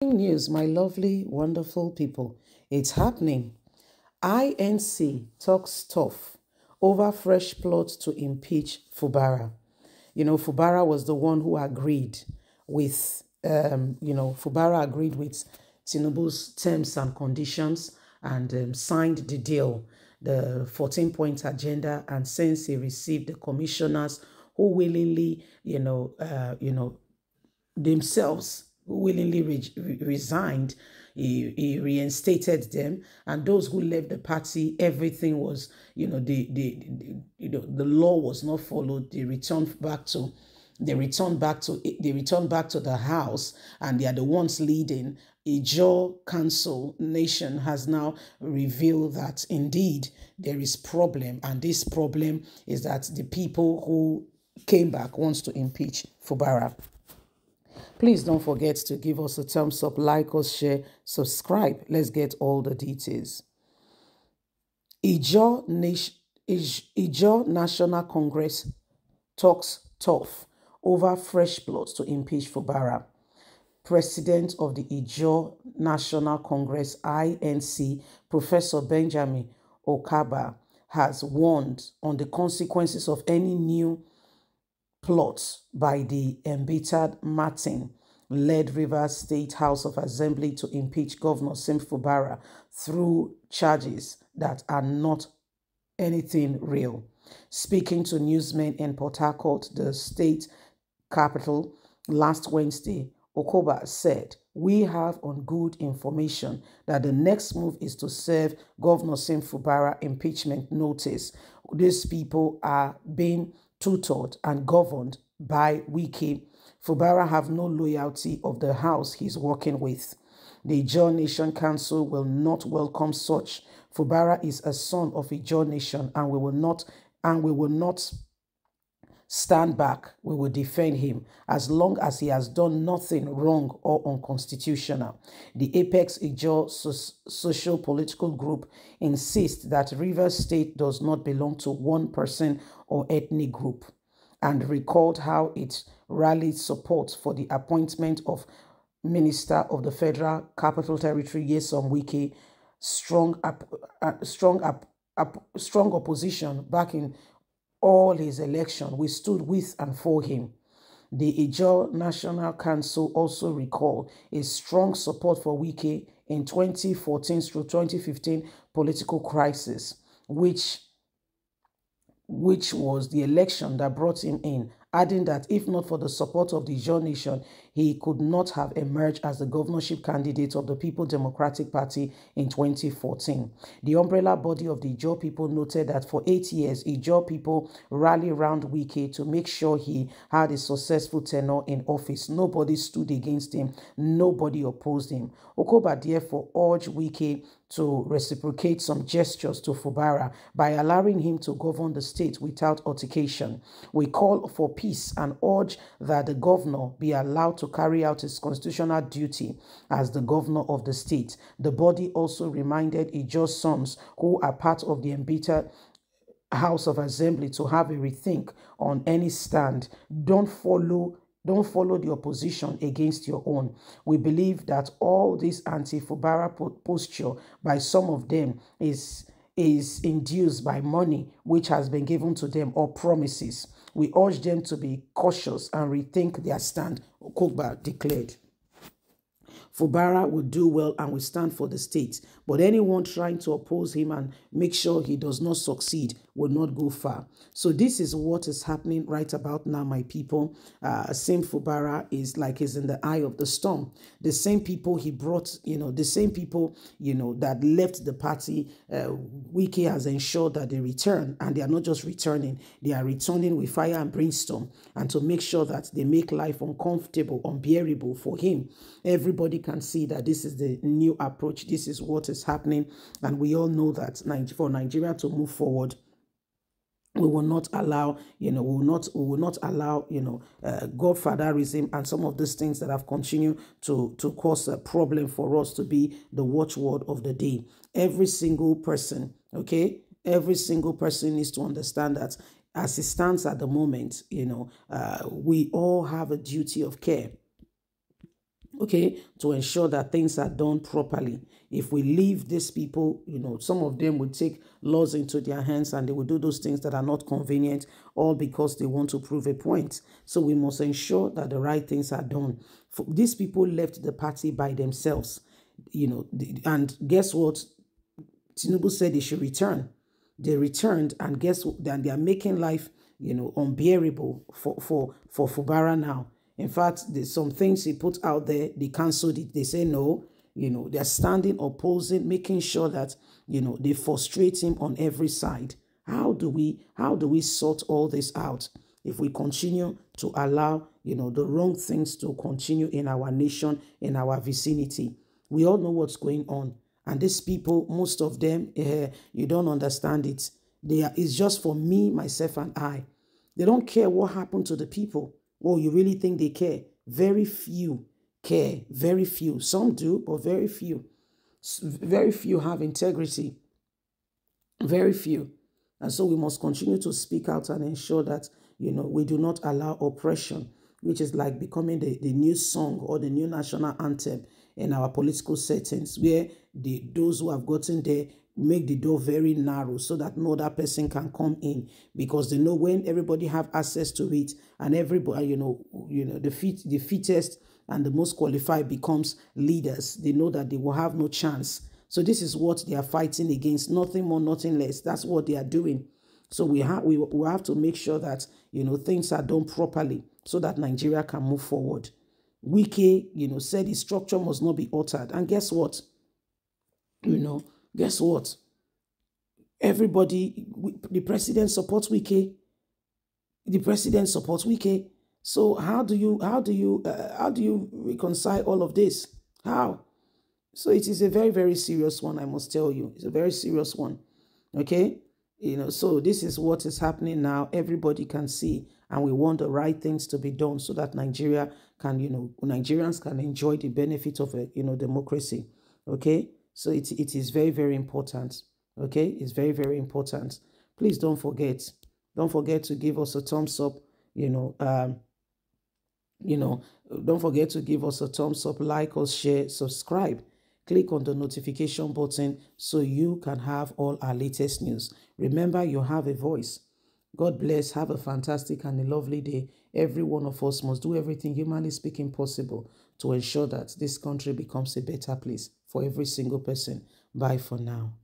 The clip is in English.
News, my lovely, wonderful people. It's happening. INC talks tough over fresh plot to impeach Fubara. Fubara was the one who agreed with, Fubara agreed with Tinubu's terms and conditions and signed the deal, the 14-point agenda. And since he received the commissioners who willingly, themselves willingly resigned. He reinstated them, and those who left the party, everything was, the law was not followed. They returned back to the house, and they are the ones leading. Ijaw Council Nation has now revealed that indeed there is problem, and this problem is that the people who came back wants to impeach Fubara. Please don't forget to give us a thumbs up, like us, share, subscribe. Let's get all the details. Ijaw National Congress talks tough over fresh plots to impeach Fubara. President of the Ijaw National Congress, INC, Professor Benjamin Okaba, has warned on the consequences of any new plots by the embittered Martin-led Rivers State House of Assembly to impeach Governor Sim Fubara through charges that are not anything real. Speaking to newsmen in Port Harcourt, the state capital, last Wednesday, Okoba said, "We have on good information that the next move is to serve Governor Sim Fubara impeachment notice. These people are being tutored and governed by Wike. Fubara have no loyalty of the house he's working with. The Ijaw Nation Council will not welcome such. Fubara is a son of Ijaw Nation, and we will not stand back. We will defend him as long as he has done nothing wrong or unconstitutional." The Apex Ijaw social political group insists that Rivers State does not belong to one person or ethnic group, and recalled how it rallied support for the appointment of Minister of the Federal Capital Territory Nyesom Wike. Strong opposition back in all his election. We stood with and for him. The Ijaw National Council also recalled a strong support for Wike in 2014 through 2015 political crisis, which was the election that brought him in, adding that if not for the support of the Ijaw Nation, he could not have emerged as the governorship candidate of the People Democratic Party in 2014. The umbrella body of the Ijaw people noted that for 8 years, Ijaw people rallied around Wike to make sure he had a successful tenure in office. Nobody stood against him. Nobody opposed him. Okoba therefore urged Wike to reciprocate some gestures to Fubara by allowing him to govern the state without altercation. "We call for peace and urge that the governor be allowed to carry out his constitutional duty as the governor of the state." The body also reminded Ijaw sons who are part of the embittered House of Assembly to have a rethink on any stand. Don't follow the opposition against your own. We believe that all this anti-Fubara posture by some of them is induced by money which has been given to them or promises. We urge them to be cautious and rethink their stand, Okogba declared. Fubara will do well and will stand for the state, but anyone trying to oppose him and make sure he does not succeed will not go far. So this is what is happening right about now, my people. Same Fubara is like he's in the eye of the storm. The same people he brought, the same people, that left the party, Wike has ensured that they return, and they are not just returning, they are returning with fire and brimstone, and to make sure that they make life uncomfortable, unbearable for him. Everybody can see that this is the new approach. This is what is happening. And we all know that for Nigeria to move forward, we will not allow, godfatherism and some of these things that have continued to cause a problem for us to be the watchword of the day. Every single person, okay? Every single person needs to understand that as it stands at the moment, we all have a duty of care. okay, to ensure that things are done properly. If we leave these people, some of them will take laws into their hands and they will do those things that are not convenient, all because they want to prove a point. So we must ensure that the right things are done. These people left the party by themselves, and guess what? Tinubu said they should return. They returned, and guess what? Then they are making life, unbearable for Fubara now. In fact, there's some things he put out there, they cancelled it. They say no, they're standing opposing, making sure that, they frustrate him on every side. How do we sort all this out if we continue to allow, the wrong things to continue in our nation, in our vicinity? We all know what's going on. And these people, most of them, you don't understand it. It's just for me, myself, and I. They don't care what happened to the people. Oh, you really think they care? Very few care. Very few. Some do, but very few. Very few have integrity. Very few. And so we must continue to speak out and ensure that, we do not allow oppression, which is like becoming the new song or the new national anthem in our political settings, where those who have gotten there make the door very narrow so that no other person can come in, because they know when everybody have access to it and everybody, the fittest and the most qualified becomes leaders, they know that they will have no chance. So this is what they are fighting against, nothing more, nothing less. That's what they are doing. So we have to make sure that, things are done properly so that Nigeria can move forward. Wike, said the structure must not be altered. And guess what? Guess what? Everybody, the president supports Wike. The president supports Wike. So how do you reconcile all of this? How? So it is a very, very serious one, I must tell you. It's a very serious one. Okay? So this is what is happening now. Everybody can see, and we want the right things to be done so that Nigeria can, Nigerians can enjoy the benefit of democracy. Okay? So it is very, very important. Okay? It's very, very important. Please don't forget. Don't forget to give us a thumbs up. Don't forget to give us a thumbs up, like us, share, subscribe. Click on the notification button so you can have all our latest news. Remember, you have a voice. God bless. Have a fantastic and a lovely day. Every one of us must do everything humanly speaking possible to ensure that this country becomes a better place for every single person. Bye for now.